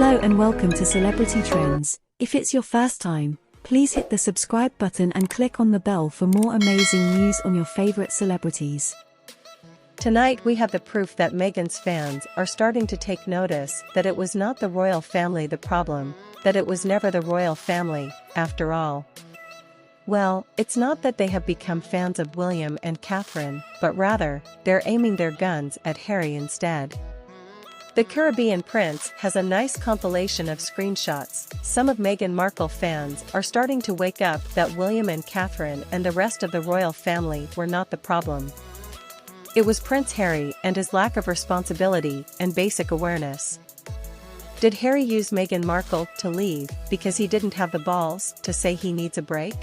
Hello and welcome to Celebrity Trends. If it's your first time, please hit the subscribe button and click on the bell for more amazing news on your favorite celebrities. Tonight we have the proof that Meghan's fans are starting to take notice that it was not the royal family the problem, that it was never the royal family, after all. Well, it's not that they have become fans of William and Catherine, but rather, they're aiming their guns at Harry instead. The Caribbean prince has a nice compilation of screenshots. Some of Meghan Markle fans are starting to wake up that William and Catherine and the rest of the royal family were not the problem. It was Prince Harry and his lack of responsibility and basic awareness. Did Harry use Meghan Markle to leave because he didn't have the balls to say he needs a break?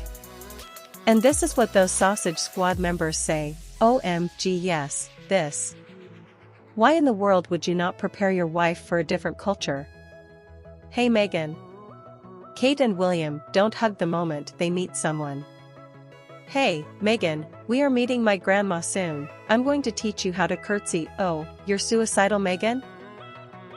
And this is what those Sausage Squad members say, OMG yes, this. Why in the world would you not prepare your wife for a different culture? Hey Meghan. Kate and William don't hug the moment they meet someone. Hey, Meghan, we are meeting my grandma soon. I'm going to teach you how to curtsy. Oh, you're suicidal, Meghan?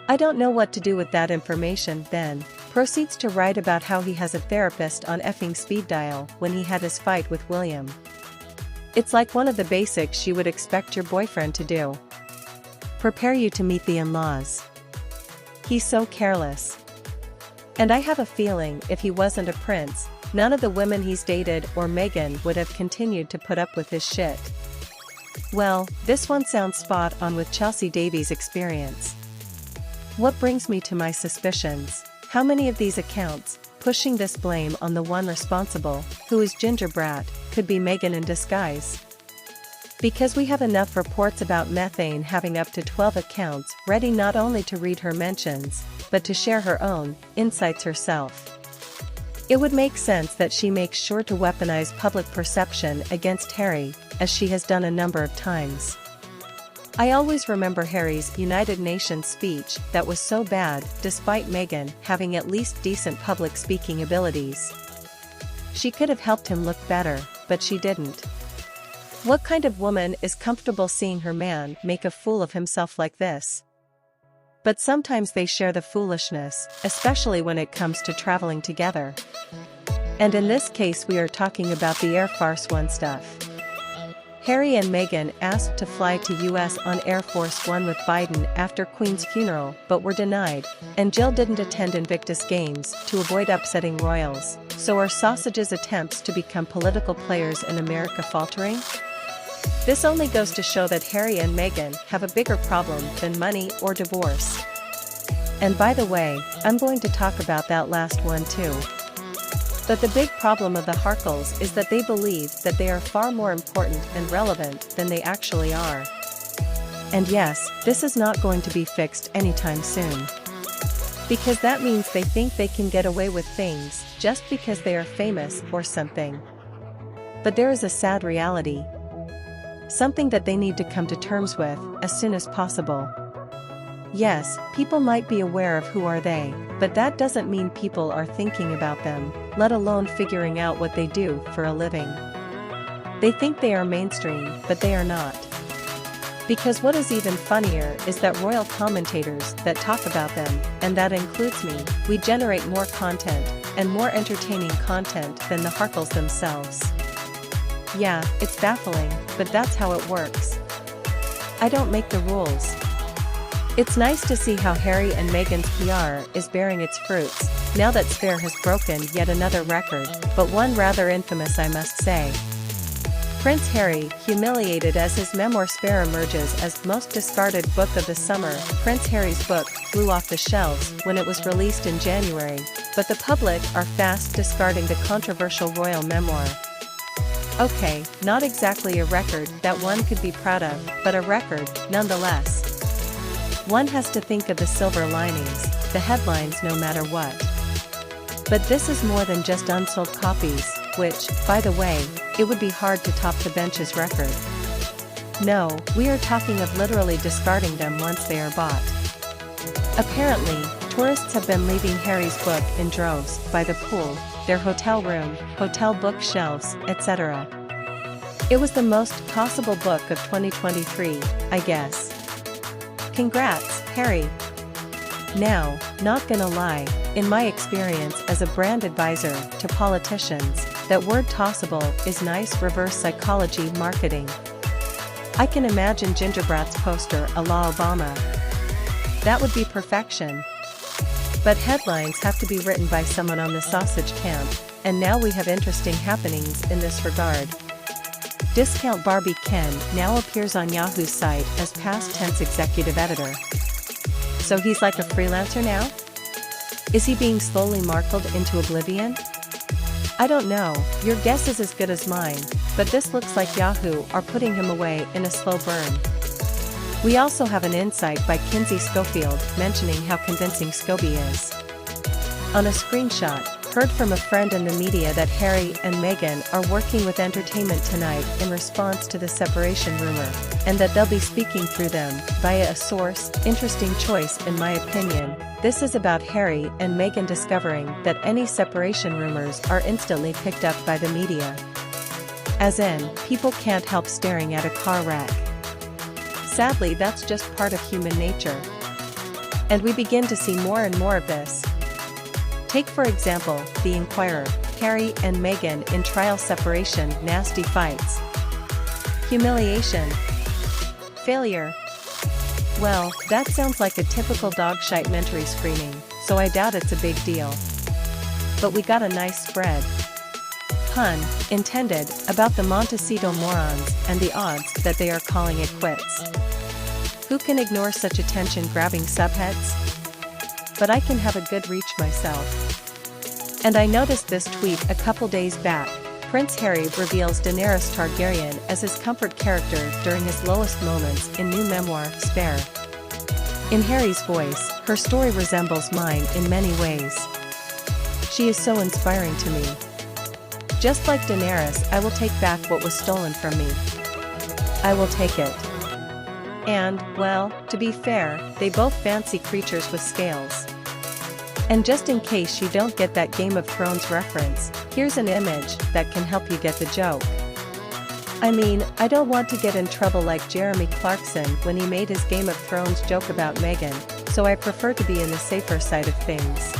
I don't know what to do with that information. Then proceeds to write about how he has a therapist on effing speed dial when he had his fight with William. It's like one of the basics you would expect your boyfriend to do. Prepare you to meet the in-laws. He's so careless. And I have a feeling if he wasn't a prince, none of the women he's dated or Meghan would have continued to put up with his shit. Well, this one sounds spot on with Chelsea Davies' experience. What brings me to my suspicions, how many of these accounts, pushing this blame on the one responsible, who is Ginger Brat, could be Meghan in disguise? Because we have enough reports about Methane having up to 12 accounts ready not only to read her mentions, but to share her own insights herself. It would make sense that she makes sure to weaponize public perception against Harry, as she has done a number of times. I always remember Harry's United Nations speech that was so bad despite Meghan having at least decent public speaking abilities. She could have helped him look better, but she didn't. What kind of woman is comfortable seeing her man make a fool of himself like this? But sometimes they share the foolishness, especially when it comes to traveling together. And in this case we are talking about the Air Force One stuff. Harry and Meghan asked to fly to US on Air Force One with Biden after Queen's funeral but were denied, and Jill didn't attend Invictus Games to avoid upsetting royals. So are Sausage's attempts to become political players in America faltering? This only goes to show that Harry and Meghan have a bigger problem than money or divorce. And by the way, I'm going to talk about that last one too. But the big problem of the Harkles is that they believe that they are far more important and relevant than they actually are. And yes, this is not going to be fixed anytime soon. Because that means they think they can get away with things just because they are famous or something. But there is a sad reality. Something that they need to come to terms with as soon as possible. Yes, people might be aware of who are they, but that doesn't mean people are thinking about them, let alone figuring out what they do for a living. They think they are mainstream, but they are not. Because what is even funnier is that royal commentators that talk about them, and that includes me, we generate more content, and more entertaining content than the Harkles themselves. Yeah, it's baffling, but that's how it works. I don't make the rules. It's nice to see how Harry and Meghan's PR is bearing its fruits, now that Spare has broken yet another record, but one rather infamous I must say. Prince Harry, humiliated as his memoir Spare emerges as most discarded book of the summer. Prince Harry's book flew off the shelves when it was released in January, but the public are fast discarding the controversial royal memoir. Okay, not exactly a record that one could be proud of, but a record, nonetheless. One has to think of the silver linings, the headlines no matter what. But this is more than just unsold copies, which, by the way, it would be hard to top the bench's record. No, we are talking of literally discarding them once they are bought. Apparently, tourists have been leaving Harry's book in droves by the pool, their hotel room, hotel bookshelves, etc. It was the most possible book of 2023, I guess. Congrats, Harry. Now, not gonna lie, in my experience as a brand advisor to politicians, that word tossable is nice reverse psychology marketing. I can imagine Gingerbread's poster a la Obama. That would be perfection. But headlines have to be written by someone on the sausage camp, and now we have interesting happenings in this regard. Discount Barbie Ken now appears on Yahoo's site as past tense executive editor. So he's like a freelancer now? Is he being slowly markled into oblivion? I don't know, your guess is as good as mine, but this looks like Yahoo are putting him away in a slow burn. We also have an insight by Kinsey Schofield mentioning how convincing Scobie is. On a screenshot, heard from a friend in the media that Harry and Meghan are working with Entertainment Tonight in response to the separation rumor, and that they'll be speaking through them via a source. Interesting choice in my opinion. This is about Harry and Meghan discovering that any separation rumors are instantly picked up by the media. As in, people can't help staring at a car wreck. Sadly, that's just part of human nature. And we begin to see more and more of this. Take for example, The Inquirer, Harry and Meghan in trial separation, nasty fights. Humiliation. Failure. Well, that sounds like a typical dog-shite-mentary screening, so I doubt it's a big deal. But we got a nice spread. Pun intended, about the Montecito morons and the odds that they are calling it quits. Who can ignore such attention-grabbing subheads? But I can have a good reach myself. And I noticed this tweet a couple days back. Prince Harry reveals Daenerys Targaryen as his comfort character during his lowest moments in new memoir, Spare. In Harry's voice, her story resembles mine in many ways. She is so inspiring to me. Just like Daenerys, I will take back what was stolen from me. I will take it. And, well, to be fair, they both fancy creatures with scales. And just in case you don't get that Game of Thrones reference, here's an image that can help you get the joke. I mean, I don't want to get in trouble like Jeremy Clarkson when he made his Game of Thrones joke about Meghan, so I prefer to be in the safer side of things.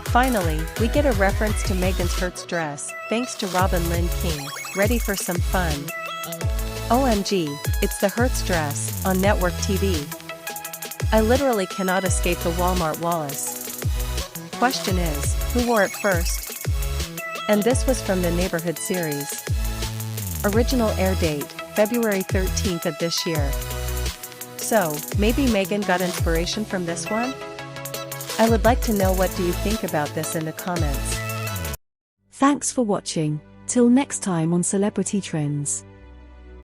Finally, we get a reference to Meghan's Hertz dress, thanks to Robin Lynn King. Ready for some fun? OMG, it's the Hertz dress, on network TV. I literally cannot escape the Walmart Wallace. Question is, who wore it first? And this was from the Neighborhood series. Original air date, February 13th of this year. So, maybe Meghan got inspiration from this one? I would like to know what do you think about this in the comments. Thanks for watching. Till next time on Celebrity Trends.